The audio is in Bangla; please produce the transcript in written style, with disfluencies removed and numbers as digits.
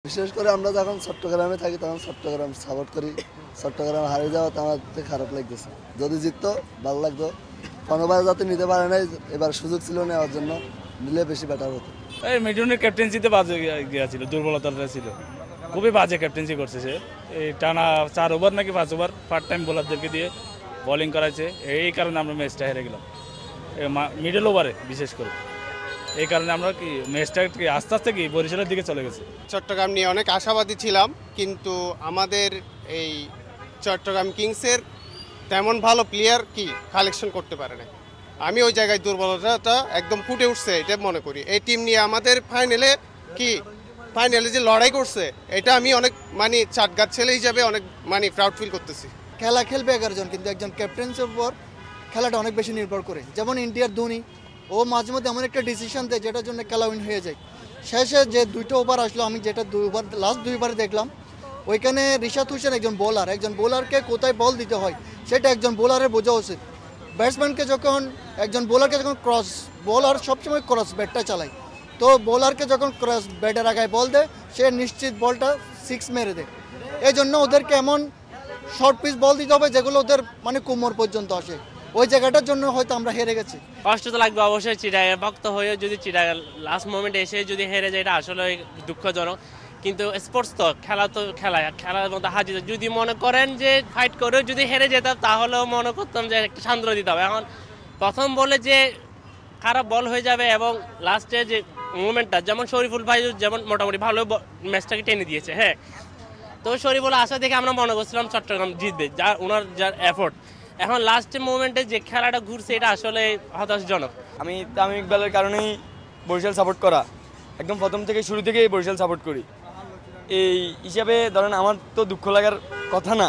বিশেষ করে আমরা যখন চট্টগ্রামে থাকি তখন চট্টগ্রাম সাপোর্ট করি। চট্টগ্রাম হারিয়ে যাওয়াতে আমাদের খারাপ লাগতেছে। যদি জিততো ভালো লাগতো। কোনোবার যাতে নিতে পারে নাই, এবার সুযোগ ছিল নেওয়ার জন্য, নিলে বেশি বেটার হতো। এই মিঠুনের ক্যাপ্টেন্সিতে বাজে গিয়েছিল, দুর্বলতাটা ছিল, খুবই বাজে ক্যাপ্টেন্সি করছে সে। এই টানা 4 ওভার নাকি 5 ওভার পার্ট টাইম বোলারদেরকে দিয়ে বোলিং করাইছে, এই কারণে আমরা ম্যাচটা হেরে গেলাম মিডল ওভারে বিশেষ করে। এই কারণে আমরা কি ম্যাচটা আস্তে আস্তে কি বরিশালের দিকে চলে গেছে। চট্টগ্রাম নিয়ে অনেক আশাবাদী ছিলাম, কিন্তু আমাদের এই চট্টগ্রাম কিংসের তেমন ভালো প্লেয়ার কি কালেকশন করতে পারে না। আমি ওই জায়গায় দুর্বলতাটা একদম ফুটে উঠছে এটা মনে করি। এই টিম নিয়ে আমাদের ফাইনালে যে লড়াই করছে, এটা আমি অনেক চাটগাছ ছেলে হিসাবে অনেক প্রাউড ফিল করতেছি। খেলা খেলবে 11 জন, কিন্তু একজন ক্যাপ্টেন্সের উপর খেলাটা অনেক বেশি নির্ভর করে। যেমন ইন্ডিয়ার ধোনি, ও মাঝে মধ্যে এমন একটা ডিসিশন দেয় যেটার জন্য খেলা উইন হয়ে যায়। শেষে যে 2টা ওভার আসলো, আমি যেটা লাস্ট 2 ওভারে দেখলাম, ওইখানে রিশাদ হোসেন একজন বোলারকে কোথায় বল দিতে হয় সেটা একজন বোলারের বোঝা উচিত। ব্যাটসম্যানকে একজন বোলারকে যখন বোলার সবসময় ক্রস ব্যাটটা চালায়, তো বোলারকে যখন ক্রস ব্যাটের আগায় বল দেয়, সে নিশ্চিত বলটা 6 মেরে দেয়। এই জন্য ওদেরকে এমন শর্ট পিচ বল দিতে হবে যেগুলো ওদের কোমর পর্যন্ত আসে। ওই জায়গাটার জন্য হয়তো আমরা হেরে গেছি। কষ্ট তো লাগবে অবশ্যই, চিটাগাং ভক্ত হয়ে যদি চিটাগাং লাস্ট মোমেন্টে এসে যদি হেরে যায়, এটা আসলে দুঃখজনক। কিন্তু স্পোর্টস তো খেলার মধ্যে হাজির। যদি মনে করেন যে ফাইট করে যদি হেরে যেতাম, তাহলেও মনে করতাম যে একটা সান্ত্বনা দিতে হবে। এখন প্রথম বলে যে খারাপ বল হয়ে যাবে এবং লাস্টে যে মুভমেন্টটা, যেমন শরীফুল ভাই যেমন মোটামুটি ভালো ম্যাচটাকে টেনে দিয়েছে, হ্যাঁ। তো শরীফুল আশা দেখে আমরা মনে করছিলাম চট্টগ্রাম জিতবে, যার এফোর্ট। এখন লাস্ট মোমেন্টে যে খেলাটা ঘুরছে, এটা আসলে হতাশজনক। আমি তামিম ইকবালের কারণেই বরিশাল সাপোর্ট করা, একদম প্রথম থেকে শুরু থেকেই বরিশাল সাপোর্ট করি। এই হিসাবে ধরেন আমার তো দুঃখ লাগার কথা না।